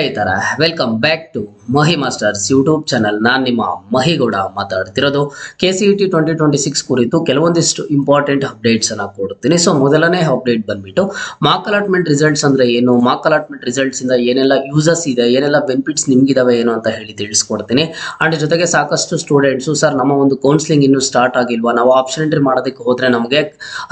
ಸ್ನೇಹಿತರ welcome back to Mahi masters YouTube channel. ನಾನು ನಿಮ್ಮ ಮಹಿಗೌಡ ಮಾತಾಡ್ತಿರೋದು. KCET 2026 ಕುರಿತು ಕೆಲವೊಂದಿಷ್ಟು ಇಂಪಾರ್ಟೆಂಟ್ ಅಪ್ಡೇಟ್ಸ್ ಅನ್ನ ಕೊಡ್ತೀನಿ. ಸೊ ಮೊದಲನೇ ಅಪ್ಡೇಟ್ ಬಂದ್ಬಿಟ್ಟು ಮಾರ್ಕ್ ಅಲಾಟ್ಮೆಂಟ್ ರಿಸಲ್ಟ್ಸ್ ಅಂದ್ರೆ ಏನು, ಮಾರ್ಕ್ ಅಲಾಟ್ಮೆಂಟ್ ರಿಸಲ್ಟ್ಸ್ ಇಂದ ಏನೆಲ್ಲ ಯೂಸಸ್ ಇದೆ, ಏನೆಲ್ಲ ಬೆನಿಫಿಟ್ಸ್ ನಿಮ್ಗಿದಾವೆ ಏನು ಅಂತ ಹೇಳಿ ತಿಳಿಸ್ಕೊಡ್ತೀನಿ. ಅಂಡ್ ಜೊತೆಗೆ ಸಾಕಷ್ಟು ಸ್ಟೂಡೆಂಟ್ಸು ಸರ್ ನಮ್ಮ ಒಂದು ಕೌನ್ಸಿಲಿಂಗ್ ಇನ್ನೂ ಸ್ಟಾರ್ಟ್ ಆಗಿಲ್ವಾ, ನಾವು ಆಪ್ಷನ್ ಎಂಟ್ರಿ ಮಾಡೋದಕ್ಕೆ ಹೋದ್ರೆ ನಮಗೆ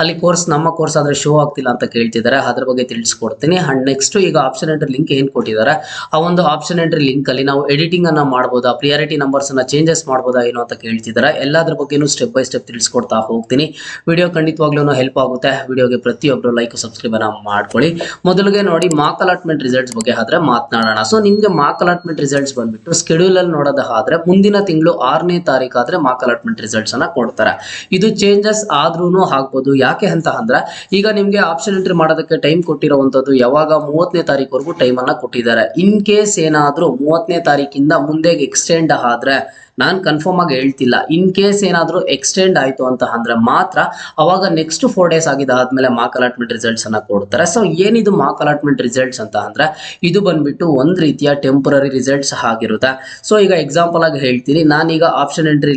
ಅಲ್ಲಿ ನಮ್ಮ ಕೋರ್ಸ್ ಆದ್ರೆ ಶೋ ಆಗ್ತಿಲ್ಲ ಅಂತ ಕೇಳ್ತಿದ್ದಾರೆ. ಅದ್ರ ಬಗ್ಗೆ ತಿಳಿಸ್ಕೊಡ್ತೀನಿ. ಅಂಡ್ ನೆಕ್ಸ್ಟ್ ಈಗ ಆಪ್ಷನ್ ಎಂಟ್ರಿ ಲಿಂಕ್ ಏನ್ ಕೊಟ್ಟಿದ್ದಾರೆ, ಆ ಒಂದು ಆಪ್ಷನ್ ಎಂಟ್ರಿ ಲಿಂಕ್ ಅಲ್ಲಿ ನಾವು ಎಡಿಟಿಂಗ್ ಅನ್ನ ಮಾಡಬಹುದಾ, ಪ್ರಿಯಾರಿಟಿ ನಂಬರ್ಸ್ ಅನ್ನ ಚೇಂಜಸ್ ಮಾಡಬಹುದಾ ಏನು ಅಂತ ಕೇಳ್ತಿದ್ದಾರೆ. ಎಲ್ಲಾದ್ರ ಬಗ್ಗೆನೂ ಸ್ಟೆಪ್ ಬೈ ಸ್ಟೆಪ್ ತಿಳಿಸ್ಕೊಡ್ತಾ ಹೋಗ್ತೀನಿ. ವಿಡಿಯೋ ಖಂಡಿತವಾಗ್ಲೂ ಹೆಲ್ಪ್ ಆಗುತ್ತೆ. ವಿಡಿಯೋಗೆ ಪ್ರತಿಯೊಬ್ಬರು ಲೈಕ್ ಸಬ್ಸ್ಕ್ರೈಬ್ ಅನ್ನ ಮಾಡ್ಕೊಳ್ಳಿ. ಮೊದಲಿಗೆ ನೋಡಿ ಮಾರ್ಕ್ ಅಲಾಟ್ಮೆಂಟ್ ರಿಸಲ್ಟ್ಸ್ ಬಗ್ಗೆ ಆದ್ರೆ ಮಾತನಾಡೋಣ. ಸೊ ನಿಮ್ಗೆ ಮಾರ್ಕ್ ಅಲಾಟ್ಮೆಂಟ್ ರಿಸಲ್ಟ್ಸ್ ಬಂದ್ಬಿಟ್ಟು ಸ್ಕೆಡ್ಯೂಲ್ ಅಲ್ಲಿ ನೋಡೋದಾದ್ರೆ ಮುಂದಿನ ತಿಂಗಳು 6ನೇ ತಾರೀಕು ಆದ್ರೆ ಮಾರ್ಕ್ ಅಲಾಟ್ಮೆಂಟ್ ರಿಸಲ್ಟ್ಸ್ ಅನ್ನ ಕೊಡ್ತಾರೆ. ಇದು ಚೇಂಜಸ್ ಆದ್ರೂ ಆಗ್ಬೋದು. ಯಾಕೆ ಅಂತ ಅಂದ್ರೆ ಈಗ ನಿಮ್ಗೆ ಆಪ್ಷನ್ ಎಂಟ್ರಿ ಮಾಡೋದಕ್ಕೆ ಟೈಮ್ ಕೊಟ್ಟಿರುವಂತದ್ದು ಯಾವಾಗ 30ನೇ ತಾರೀಕುವರೆಗೂ ಟೈಮ್ ಅನ್ನ ಕೊಟ್ಟಿದ್ದಾರೆ. ಇನ್ ಕೇಸ್ ಏನಾದ್ರೂ 30ನೇ ತಾರೀಕಿಂದ ಮುಂದೆ ಎಕ್ಸ್ಟೆಂಡ್ ಆದ್ರೆ, ನಾನು ಕನ್ಫರ್ಮ್ ಆಗಿ ಹೇಳ್ತಿಲ್ಲ, ಇನ್ ಕೇಸ್ ಏನಾದರೂ ಎಕ್ಸ್ಟೆಂಡ್ ಆಯಿತು ಅಂತ ಅಂದ್ರೆ ಮಾತ್ರ ಅವಾಗ ನೆಕ್ಸ್ಟ್ 4 ಡೇಸ್ ಆಗಿದ್ದಾದ್ಮೇಲೆ ಮಾರ್ಕ್ ಅಲಾಟ್ಮೆಂಟ್ ರಿಸಲ್ಟ್ಸ್ ಅನ್ನ ಕೊಡ್ತಾರೆ. ಸೊ ಏನಿದು ಮಾರ್ಕ್ ಅಲಾಟ್ಮೆಂಟ್ ರಿಸಲ್ಟ್ಸ್ ಅಂತ ಅಂದ್ರೆ ಇದು ಬಂದ್ಬಿಟ್ಟು ಒಂದ್ ರೀತಿಯ ಟೆಂಪರರಿ ರಿಸಲ್ಟ್ಸ್ ಆಗಿರುತ್ತೆ. ಸೊ ಈಗ ಎಕ್ಸಾಂಪಲ್ ಆಗಿ ಹೇಳ್ತೀನಿ, ನಾನೀಗ ಆಪ್ಷನ್ ಎಂಟ್ರಿ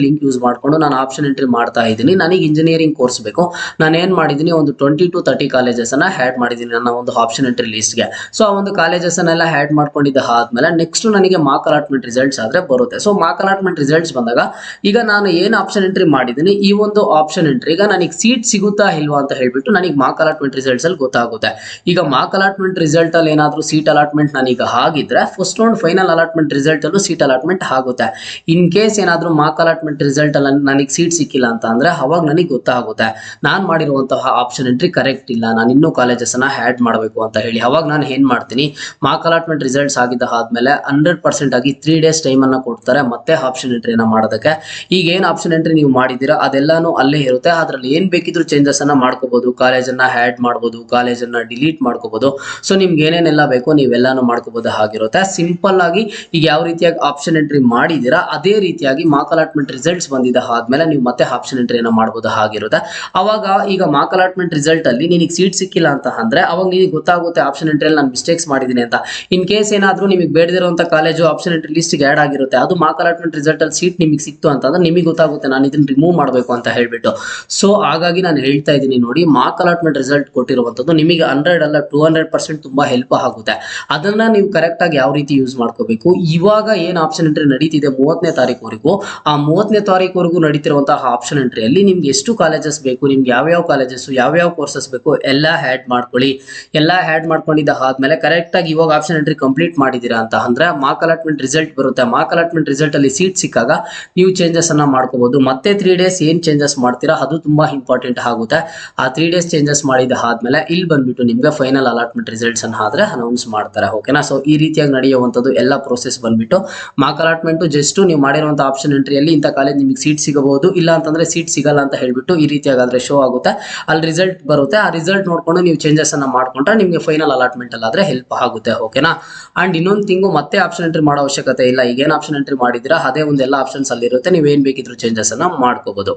ಲಿಂಕ್ ಯೂಸ್ ಮಾಡ್ಕೊಂಡು ನಾನು ಆಪ್ಷನ್ ಎಂಟ್ರಿ ಮಾಡ್ತಾ ಇದ್ದೀನಿ. ನನಗೆ ಇಂಜಿನಿಯರಿಂಗ್ ಕೋರ್ಸ್ ಬೇಕು. ನಾನು ಏನ್ ಮಾಡಿದ್ದೀನಿ, ಒಂದು 20 to 30 ಕಾಲೇಜಸ್ ಅನ್ನ ಆ್ಯಡ್ ಮಾಡಿದ್ದೀನಿ ನನ್ನ ಒಂದು ಆಪ್ಷನ್ ಎಂಟ್ರಿ ಲಿಸ್ಟ್ಗೆ. ಸೊ ಆ ಒಂದು ಕಾಲೇಜಸ್ ಅನ್ನೆಲ್ಲ ಆ್ಯಡ್ ಮಾಡ್ಕೊಂಡಿದ್ದ ಆದ್ಮೇಲೆ ನೆಕ್ಸ್ಟ್ ನನಗೆ ಮಾರ್ಕ್ ಅಲಾಟ್ಮೆಂಟ್ ರಿಸಲ್ಟ್ಸ್ ಆದ್ರೆ ಬರುತ್ತೆ. ಸೊ ಮಾರ್ಕ್ ಅಲಾಟ್ಮೆಂಟ್ ರಿಸಲ್ಟ್ಸ್ ಬಂದಾಗ ಈಗ ನಾನು ಏನ್ ಆಪ್ಷನ್ ಎಂಟ್ರಿ ಮಾಡಿದ್ದೀನಿ, ಈ ಒಂದು ಆಪ್ಷನ್ ಎಂಟ್ರಿ ಈಗ ನನಗೆ ಸೀಟ್ ಸಿಗುತ್ತಾ ಇಲ್ವಾ ಅಂತ ಹೇಳ್ಬಿಟ್ಟು ನನಗೆ ಮಾರ್ಕ್ ಅಲಾಟ್ಮೆಂಟ್ ರಿಸಲ್ಟ್ಸ್ ಅಲ್ಲಿ ಗೊತ್ತಾಗುತ್ತೆ. ಈಗ ಮಾರ್ಕ್ ಅಲಾಟ್ಮೆಂಟ್ ರಿಸಲ್ಟ್ ಅಲ್ಲಿ ಏನಾದ್ರೂ ಸೀಟ್ ಅಲಾಟ್ಮೆಂಟ್ ನನಗೆ ಆಗಿದ್ರೆ first round final allotment result ಅಲ್ಲೂ ಸೀಟ್ ಅಲಾಟ್ಮೆಂಟ್ ಆಗುತ್ತೆ. ಇನ್ ಕೇಸ್ ಏನಾದ್ರೂ ಮಾರ್ಕ್ ಅಲಾಟ್ಮೆಂಟ್ ರಿಸಲ್ಟ್ ಅಲ್ಲಿ ನನಗೆ ಸೀಟ್ ಸಿಕ್ಕಿಲ್ಲ ಅಂತ ಅಂದ್ರೆ ಅವಾಗ ನನಗೆ ಗೊತ್ತಾಗುತ್ತೆ ನಾನು ಮಾಡಿರುವಂತಹ ಆಪ್ಷನ್ ಎಂಟ್ರಿ ಕರೆಕ್ಟ್ ಇಲ್ಲ, ನಾನು ಇನ್ನೂ ಕಾಲೇಜಸ್ ಅನ್ನ ಆ್ಯಡ್ ಮಾಡಬೇಕು ಅಂತ ಹೇಳಿ. ಅವಾಗ ನಾನು ಏನ್ ಮಾಡ್ತೀನಿ, ಮಾರ್ಕ್ ಅಲಾಟ್ಮೆಂಟ್ ರಿಸಲ್ಟ್ಸ್ ಆಗಿದ್ದ ಆದ್ಮೇಲೆ 100% ಆಗಿ 3 ಡೇಸ್ ಟೈಮ್ ಅನ್ನ ಕೊಡ್ತಾರೆ ಮತ್ತೆ ಆಪ್ಷನ್ ಎಂಟ್ರಿನ ಮಾಡೋದಕ್ಕೆ. ಈಗ ಏನ್ ಆಪ್ಷನ್ ಎಂಟ್ರಿ ನೀವು ಮಾಡಿದ್ದೀರಾ ಅದೆಲ್ಲಾನು ಅಲ್ಲೇ ಇರುತ್ತೆ. ಅದ್ರಲ್ಲಿ ಏನ್ ಬೇಕಿದ್ರು ಚೇಂಜಸ್ ಅನ್ನ ಮಾಡ್ಕೋಬಹುದು, ಕಾಲೇಜನ್ನ ಆ್ಯಡ್ ಮಾಡಬಹುದು, ಕಾಲೇಜನ್ನ ಡಿಲೀಟ್ ಮಾಡ್ಕೋಬಹುದು. ಸೊ ನಿಮ್ಗೆ ಏನೇನೆಲ್ಲ ಬೇಕೋ ನೀವೆಲ್ಲಾನು ಮಾಡ್ಕೋಬಹುದು ಆಗಿರುತ್ತೆ. ಸಿಂಪಲ್ ಆಗಿ ಈಗ ಯಾವ ರೀತಿಯಾಗಿ ಆಪ್ಷನ್ ಎಂಟ್ರಿ ಮಾಡಿದ್ದೀರಾ ಅದೇ ರೀತಿಯಾಗಿ ಮಾರ್ಕ್ ಅಲಾಟ್ಮೆಂಟ್ ರಿಸಲ್ಟ್ಸ್ ಬಂದಿದ್ದ ಆದ್ಮೇಲೆ ನೀವು ಮತ್ತೆ ಆಪ್ಷನ್ ಎಂಟ್ರಿನ ಮಾಡಬಹುದು ಆಗಿರುತ್ತೆ. ಅವಾಗ ಈಗ ಮಾರ್ಕ್ ಅಲಾಟ್ಮೆಂಟ್ ರಿಸಲ್ಟ್ ಅಲ್ಲಿ ನಿನಗೆ ಸೀಟ್ ಸಿಕ್ಕಿಲ್ಲ ಅಂತ ಅಂದ್ರೆ ಅವಾಗ ನಿಮಗೆ ಗೊತ್ತಾಗುತ್ತೆ ಆಪ್ಷನ್ ಎಂಟ್ರಿಯಲ್ಲಿ ನಾನು ಮಿಸ್ಟೇಕ್ಸ್ ಮಾಡಿದ್ದೀನಿ ಅಂತ. ಇನ್ ಕೇಸ್ ಏನಾದ್ರೂ ನಿಮಗೆ ಬೇಡದಿರುವಂತ college option entry list add ಆಗಿರುತ್ತೆ, ಅದು ಮಾರ್ಕ್ ಅಲಾಟ್ಮೆಂಟ್ ರಿಸಲ್ಟ್ ಅಲ್ಲಿ ಸೀಟ್ ನಿಮಗೆ ಸಿಕ್ತು ಅಂತಂದ್ರೆ ನಿಮಗೆ ಗೊತ್ತಾಗುತ್ತೆ ನಾನು ಇದನ್ನ ರಿಮೂವ್ ಮಾಡಬೇಕು ಅಂತ ಹೇಳ್ಬಿಟ್ಟು. ಸೊ ಹಾಗಾಗಿ ನಾನು ಹೇಳ್ತಾ ಇದ್ದೀನಿ ನೋಡಿ, ಮಾರ್ಕ್ ಅಲಾಟ್ಮೆಂಟ್ ರಿಸಲ್ಟ್ ಕೊಟ್ಟಿರುವಂತದ್ದು ನಿಮಗೆ 100 ಅಲ್ಲ 200% ತುಂಬಾ ಹೆಲ್ಪ್ ಆಗುತ್ತೆ. ಅದನ್ನ ನೀವು ಕರೆಕ್ಟ್ ಆಗಿ ಯಾವ ರೀತಿ ಯೂಸ್ ಮಾಡ್ಕೋಬೇಕು, ಇವಾಗ ಏನ್ ಆಪ್ಷನ್ ಎಂಟ್ರಿ ನಡೀತಿದೆ 30ನೇ ತಾರೀಕುವರೆಗೂ, ಆ 30ನೇ ತಾರೀಕುವರೆಗೂ ನಡೀತಿರುವಂತಹ ಆಪ್ಷನ್ ಎಂಟ್ರಿಯಲ್ಲಿ ನಿಮ್ಗೆ ಎಷ್ಟು ಕಾಲೇಜಸ್ ಬೇಕು, ನಿಮ್ಗೆ ಯಾವ್ಯಾವ ಕಾಲೇಜಸ್ ಯಾವ್ಯಾವ ಕೋರ್ಸಸ್ ಬೇಕು ಎಲ್ಲ ಆ್ಯಡ್ ಮಾಡ್ಕೊಳ್ಳಿ. ಎಲ್ಲ ಆ್ಯಡ್ ಮಾಡ್ಕೊಂಡಿದ್ದ ಆದ್ಮೇಲೆ ಕರೆಕ್ಟ್ ಆಗಿ ಇವಾಗ ಆಪ್ಷನ್ ಎಂಟ್ರಿ ಕಂಪ್ಲೀಟ್ ಮಾಡಿದೀರಾ ಅಂತ ಅಂದ್ರೆ ಮಾರ್ಕ್ ಅಲಾಟ್ಮೆಂಟ್ ರಿಸಲ್ಟ್ ಬರುತ್ತೆ. ಮಾರ್ಕ್ ಅಲಾಟ್ಮೆಂಟ್ ರಿಸಲ್ಟ್ ಅಲ್ಲಿ ಸೀಟ್ ಸಿಕ್ಕಾಗ ನೀವು ಚೇಂಜಸ್ ಅನ್ನ ಮಾಡ್ಕೋಬಹುದು. ಮತ್ತೆ 3 ಡೇಸ್ ಏನ್ ಚೇಂಜಸ್ ಮಾಡ್ತೀರಾ ಅದು ತುಂಬಾ ಇಂಪಾರ್ಟೆಂಟ್ ಆಗುತ್ತೆ. ಆ 3 ಡೇಸ್ ಚೇಂಜಸ್ ಮಾಡಿದ ಆದ್ಮೇಲೆ ಇಲ್ಲಿ ಬಂದ್ಬಿಟ್ಟು ನಿಮ್ಗೆ ಫೈನಲ್ ಅಲಾಟ್ಮೆಂಟ್ ರಿಸಲ್ಟ್ಸ್ ಅನ್ನ ಆದ್ರೆ ಅನೌನ್ಸ್ ಮಾಡ್ತಾರೆ. ಓಕೆನಾ. ಸೊ ಈ ರೀತಿಯಾಗಿ ನಡೆಯುವಂತದ್ದು ಎಲ್ಲ ಪ್ರೋಸೆಸ್ ಬಂದ್ಬಿಟ್ಟು ಮಾರ್ಕ್ ಅಲಾಟ್ಮೆಂಟ್ ಜಸ್ಟ್ ನೀವು ಮಾಡಿರುವಂತ ಆಪ್ಷನ್ ಎಂಟ್ರಿಯಲ್ಲಿ ಇಂಥ ಕಾಲೇಜ್ ನಿಮಗೆ ಸೀಟ್ ಸಿಗಬಹುದು, ಇಲ್ಲ ಅಂತಂದ್ರೆ ಸೀಟ್ ಸಿಗಲ್ಲ ಅಂತ ಹೇಳ್ಬಿಟ್ಟು ಈ ರೀತಿಯಾಗಾದ್ರೆ ಶೋ ಆಗುತ್ತೆ. ಅಲ್ಲಿ ರಿಸಲ್ಟ್ ಬರುತ್ತೆ, ಆ ರಿಸಲ್ಟ್ ನೋಡ್ಕೊಂಡು ನೀವು ಚೇಂಜಸ್ ಅನ್ನ ಮಾಡ್ಕೊಂಡ್ರೆ ನಿಮಗೆ ಫೈನಲ್ ಅಲಾಟ್ಮೆಂಟ್ ಅಲ್ಲಾದ್ರೆ ಹೆಲ್ಪ್ ಆಗುತ್ತೆ. ಓಕೆನಾ. ಅಂಡ್ ಇನ್ನೊಂದು ತಿಂಗು ಮತ್ತೆ ಆಪ್ಷನ್ ಎಂಟ್ರಿ ಮಾಡೋ ಅವಶ್ಯಕತೆ ಇಲ್ಲ. ಈಗ ಏನ್ ಆಪ್ಷನ್ ಎಂಟ್ರಿ ಮಾಡಿದಿರಾ ಅದೇ ಒಂದೆಲ್ಲ ಆಪ್ಷನ್ಸ್ ಅಲ್ಲಿ ಇರುತ್ತೆ, ನೀವು ಏನ್ ಬೇಕಿದ್ರು ಚೇಂಜಸ್ ಅನ್ನ ಮಾಡ್ಕೋಬಹುದು.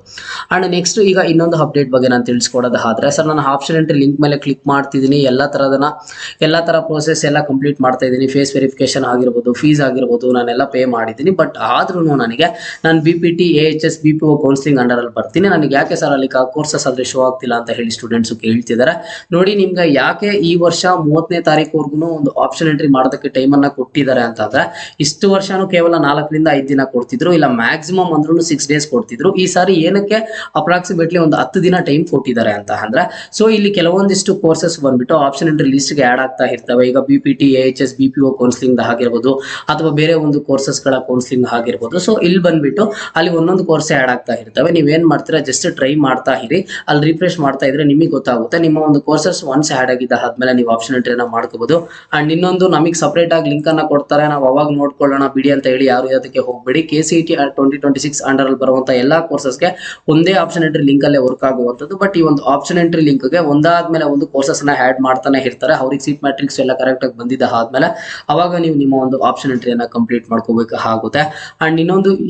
ಅಂಡ್ ನೆಕ್ಸ್ಟ್ ಈಗ ಇನ್ನೊಂದು ಅಪ್ಡೇಟ್ ಬಗ್ಗೆ ನಾನು ತಿಳಿಸ್ಕೊಡೋದಾದ್ರೆ, ಸರ್ ನಾನು ಆಪ್ಷನ್ ಎಂಟ್ರಿ ಲಿಂಕ್ ಮೇಲೆ ಕ್ಲಿಕ್ ಮಾಡ್ತಿದ್ದೀನಿ, ಎಲ್ಲ ತರ ಪ್ರೋಸೆಸ್ ಎಲ್ಲ ಕಂಪ್ಲೀಟ್ ಮಾಡ್ತಾ ಇದ್ದೀನಿ, ಫೇಸ್ ವೆರಿಫಿಕೇಶನ್ ಆಗಿರ್ಬೋದು, ಫೀಸ್ ಆಗಿರ್ಬೋದು ನಾನೆಲ್ಲ ಪೇ ಮಾಡಿದ್ದೀನಿ. ಬಟ್ ಆದ್ರೂ ನನಗೆ ನಾನು BPT AHS BPO counselling under ಅಲ್ಲಿ ಬರ್ತೀನಿ, ನನಗೆ ಯಾಕೆ ಸರ್ ಅಲ್ಲಿ ಕೋರ್ಸಸ್ ಆದ್ರೆ ಶೋ ಆಗ್ತಿಲ್ಲ ಅಂತ ಹೇಳಿ ಸ್ಟೂಡೆಂಟ್ಸ್ ಕೇಳ್ತಿದ್ದಾರೆ. ನೋಡಿ, ನಿಮ್ಗೆ ಯಾಕೆ ಈ ವರ್ಷ 30ನೇ ತಾರೀಕುವರೆಗೂ ಒಂದು ಆಪ್ಷನ್ ಎಂಟ್ರಿ ಮಾಡೋದಕ್ಕೆ ಟೈಮ್ ಅನ್ನ ಕೊಟ್ಟಿದ್ದಾರೆ ಅಂತಂದ್ರೆ, ಇಷ್ಟು ವರ್ಷನೂ ಕೇವಲ 4 ರಿಂದ 5 ದಿನ ಕೊಡ್ತಿದ್ರು, ಇಲ್ಲ ಮ್ಯಾಕ್ಸಿಮಮ್ ಅಂದ್ರೂ 6 ಡೇಸ್ ಕೊಡ್ತಿದ್ರು. ಈ ಸಾರಿ ಏನಕ್ಕೆ ಅಪ್ರಾಕ್ಸಿಮೇಟ್ಲಿ ಒಂದು 10 ದಿನ ಟೈಮ್ ಕೊಟ್ಟಿದ್ದಾರೆ ಅಂತ ಅಂದ್ರೆ, ಸೊ ಇಲ್ಲಿ ಕೆಲವೊಂದಿಷ್ಟು ಕೋರ್ಸಸ್ ಬಂದ್ಬಿಟ್ಟು ಆಪ್ಷನ್ ಎಂಟ್ರಿ ಲಿಸ್ಟ್ ಗೆ ಆಡ್ ಆಗ್ತಾ ಇರ್ತವೆ. ಈಗ BPT AHS BPO ಕೌನ್ಸಿಲಿಂಗ್ ಆಗಿರ್ಬೋದು ಅಥವಾ ಬೇರೆ ಒಂದು ಕೋರ್ಸಸ್ ಗಳ ಕೌನ್ಸಿಲಿಂಗ್ ಆಗಿರ್ಬೋದು. ಸೊ ಇಲ್ಲಿ ಬಂದ್ಬಿಟ್ಟು ಅಲ್ಲಿ ಒಂದೊಂದು ಕೋರ್ಸ್ ಆಡ್ ಆಗ್ತಾ ಇರ್ತವೆ. ನೀವೇನ್ ಮಾಡ್ತೀರಾ, ಜಸ್ಟ್ ಟ್ರೈ ಮಾಡ್ತಾ ಇರಿ, ಅಲ್ಲಿ ರಿಫ್ರೆಶ್ ಮಾಡ್ತಾ ಇದ್ರೆ ನಿಮಗೆ ಗೊತ್ತಾಗುತ್ತೆ. ನಿಮ್ಮ ಒಂದು ಕೋರ್ಸಸ್ ಒನ್ಸ್ ಆಡ್ ಆಗಿದ್ದ ಆದ್ಮೇಲೆ ನೀವು ಆಪ್ಷನ್ ಎಂಟ್ರಿನ ಮಾಡ್ಕೋಬಹುದು. ಅಂಡ್ ಇನ್ನೊಂದು, ನಮಗೆ ಸಪರೇಟ್ ಆಗಿ ಲಿಂಕ್ ಅನ್ನ ಕೊಡ್ತಾರೆ, ನಾವು ಅವಾಗ ನೋಡ್ಕೊಳ್ಳೋಣ ಬಿಡಿ ಅಂತ ಹೇಳಿ ಯಾರು ಅದಕ್ಕೆ ಹೋಗಬೇಡಿ. KCET 2026 ಅಂಡರ್ ಅಲ್ಲಿ ಬರುವಂತ ಎಲ್ಲಾ ಕೋರ್ಸಸ್ಗೆ ಒಂದೇ ಆಪ್ಷನ್ ಎಂಟ್ರಿ ಲಿಂಕ್ ಅಲ್ಲೇ ವರ್ಕ್ ಆಗುವಂತದ್ದು. ಬಟ್ ಈ ಒಂದು ಆಪ್ಷನ್ ಎಂಟ್ರಿ ಲಿಂಕ್ ಗೆ ಒಂದಾದ್ಮೇಲೆ ಒಂದು ಕೋರ್ಸಸ್ ನ ಆಡ್ ಮಾಡ್ತಾನೆ ಇರ್ತಾರೆ. ಅವ್ರಿಗೆ ಸೀಟ್ ಮ್ಯಾಟ್ರಿಕ್ಸ್ ಎಲ್ಲ ಕರೆಕ್ಟ್ ಆಗಿ ಬಂದಿದ್ದ ಆದ್ಮೇಲೆ ಅವಾಗ ನೀವು ನಿಮ್ಮ ಒಂದು ಆಪ್ಷನ್ ಎಂಟ್ರಿಯನ್ನ ಕಂಪ್ಲೀಟ್ ಮಾಡ್ಕೋಬೇಕು ಆಗುತ್ತೆ. ಅಂಡ್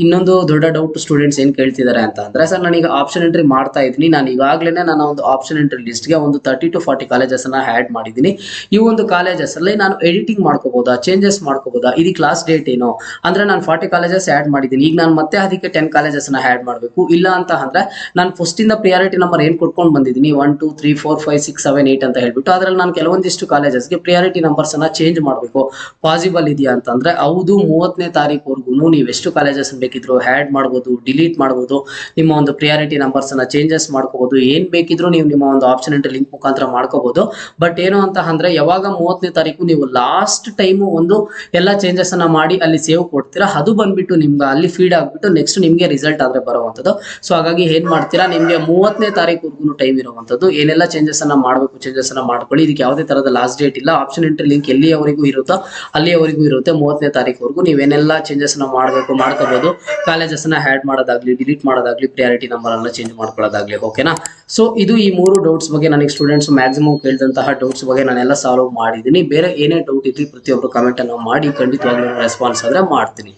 ಇನ್ನೊಂದು ದೊಡ್ಡ ಡೌಟ್ ಸ್ಟೂಡೆಂಟ್ಸ್ ಏನ್ ಕೇಳ್ತಿದ್ದಾರೆ ಅಂತ ಅಂದ್ರೆ, ಸರ್ ನಾನೀಗ ಆಪ್ಷನ್ ಎಂಟ್ರಿ ಮಾಡ್ತಾ ಇದ್ದೀನಿ, ನಾನು ಈಗಾಗಲೇ ನನ್ನ ಒಂದು ಆಪ್ಷನ್ ಎಂಟ್ರಿ ಲಿಸ್ಟ್ ಗೆ ಒಂದು 30 to 40 ಕಾಲೇಜಸ್ ಅನ್ನ ಆಡ್ ಮಾಡಿದ್ದೀನಿ. ಈ ಒಂದು ಕಾಲೇಜಸ್ ಅಲ್ಲಿ ನಾನು ಎಡಿಟಿಂಗ್ ಮಾಡ್ಕೋಬಹುದಾ, ಚೇಂಜಸ್ ಮಾಡ್ಕೋಬಹುದಾ, ಇದು ಕ್ಲಾಸ್ ಡೇಟ್ ಏನು ಅಂದ್ರೆ ನಾನು 40 ಕಾಲೇಜಸ್ ಆಡ್ ಮಾಡಿದ್ದೀನಿ, ಈಗ ನಾನು ಮತ್ತೆ ಅದಕ್ಕೆ 10 ಕಾಲೇಜಸ್ ನ ಆಡ್ ಮಾಡಬೇಕು. ಇಲ್ಲ ಅಂತ ಅಂದ್ರೆ ನಾನು ಫಸ್ಟ್ ಇಂದ ಪ್ರಿಯಾರಿಟಿ ನಂಬರ್ ಏನ್ ಕೊಟ್ಕೊಂಡು ಬಂದಿದ್ದೀನಿ 1 2 3 4 5 6 7 8 ಅಂತ ಹೇಳ್ಬಿಟ್ಟು, ಅದ್ರಲ್ಲಿ ನಾನು ಕೆಲವೊಂದಿಷ್ಟು ಕಾಲೇಜಸ್ಗೆ ಪ್ರಿಯಾರಿಟಿ ನಂಬರ್ಸ್ ಅನ್ನ ಚೇಂಜ್ ಮಾಡಬೇಕು. ಪಾಸಿಬಲ್ ಇದೆಯಾ ಅಂತಂದ್ರೆ ಹೌದು, 30ನೇ ತಾರೀಕುವರೆಗೂ ನೀವು ಎಷ್ಟು ಕಾಲೇಜಸ್ ಬೇಕಿದ್ರು ಆಡ್ ಮಾಡಬಹುದು, ಡಿಲೀಟ್ ಮಾಡಬಹುದು, ನಿಮ್ಮ ಒಂದು ಪ್ರಿಯಾರಿಟಿ ನಂಬರ್ಸ್ ಅನ್ನ ಚೇಂಜಸ್ ಮಾಡ್ಕೋಬಹುದು, ಏನ್ ಬೇಕಿದ್ರು ನೀವು ನಿಮ್ಮ ಒಂದು ಆಪ್ಷನ್ ಎಂಟ್ರಿ ಲಿಂಕ್ ಮುಖಾಂತರ ಮಾಡ್ಕೋಬಹುದು. ಬಟ್ ಏನು ಅಂತ ಅಂದ್ರೆ ಯಾವಾಗ 30ನೇ ತಾರೀಕು ನೀವು ಲಾಸ್ಟ್ ಟೈಮ್ ಒಂದು ಎಲ್ಲ ಚೇಂಜಸ್ ಅನ್ನ ಮಾಡಿ ಅಲ್ಲಿ ಸೇವ್ ಕೊಡ್ತೀರಾ, ಅದು ಬಂದ್ಬಿಟ್ಟು ನಿಮ್ಗೆ ಅಲ್ಲಿ ಫೀಡ್ ಆಗ್ಬಿಟ್ಟು ನೆಕ್ಸ್ಟ್ ನಿಮ್ಗೆ ರಿಸಲ್ಟ್ ಆದ್ರೆ ಬರುವಂತದ್ದು. ಸೊ ಹಾಗಾಗಿ ಏನ್ ಮಾಡ್ತೀರಾ, ನಿಮ್ಗೆ 30ನೇ ತಾರೀಕುವರೆಗೂ ಟೈಮ್ ಇರುವಂತದ್ದು. ಏನೆಲ್ಲ ಚೇಂಜಸ್ ಅನ್ನ ಮಾಡಬೇಕು ಚೇಂಜಸ್ ಅನ್ನ ಮಾಡ್ಕೊಳ್ಳಿ. ಇದಕ್ಕೆ ಯಾವುದೇ ತರದ ಲಾಸ್ಟ್ ಡೇಟ್ ಇಲ್ಲ. ಆಪ್ಷನ್ ಎಂಟ್ರಿ ಲಿಂಕ್ ಎಲ್ಲಿಯವರೆಗೂ ಇರುತ್ತೋ ಅಲ್ಲಿಯವರೆಗೂ ಇರುತ್ತೆ. 30ನೇ ತಾರೀಕುವರೆಗೂ ನೀವೇನೆಲ್ಲ ಚೇಂಜಸ್ ಅನ್ನ ಮಾಡಬೇಕು ಮಾಡ್ಕೋಬಹುದು. ಕಾಲೇಜಸ್ ಅನ್ನ ಆಡ್ ಮಾಡೋದಾಗ್ಲಿ, ಡಿಲೀಟ್ ಮಾಡೋದಾಗ್ಲಿ, ಪ್ರಿಯಾರಿಟಿ ನಂಬರ್ ಅನ್ನ ಚೇಂಜ್ ಮಾಡ್ಕೊಳ್ಳೋದಾಗ್ಲಿ. ಓಕೆನಾ? ಸೊ ಇದು ಈ 3 ಡೌಟ್ಸ್ ಬಗ್ಗೆ ನನಗೆ ಸ್ಟೂಡೆಂಟ್ಸ್ ಮ್ಯಾಕ್ಸಿಮಮ್ ಕೇಳಿದಂತಹ ಡೌಟ್ಸ್ ಬಗ್ಗೆ ನಾನೆಲ್ಲ ಸಾಲ್ವ್ ಮಾಡಿದ್ದೀನಿ. ಬೇರೆ ಏನೇ ಡೌಟ್ ಇದ್ರಿ ಪ್ರತಿಯೊಬ್ಬರು ಕಮೆಂಟ್ ಅನ್ನು ಮಾಡಿ, ಖಂಡಿತವಾಗ್ಲೂ ರೆಸ್ಪಾನ್ಸ್ ಆದ್ರೆ ಮಾಡ್ತೀನಿ.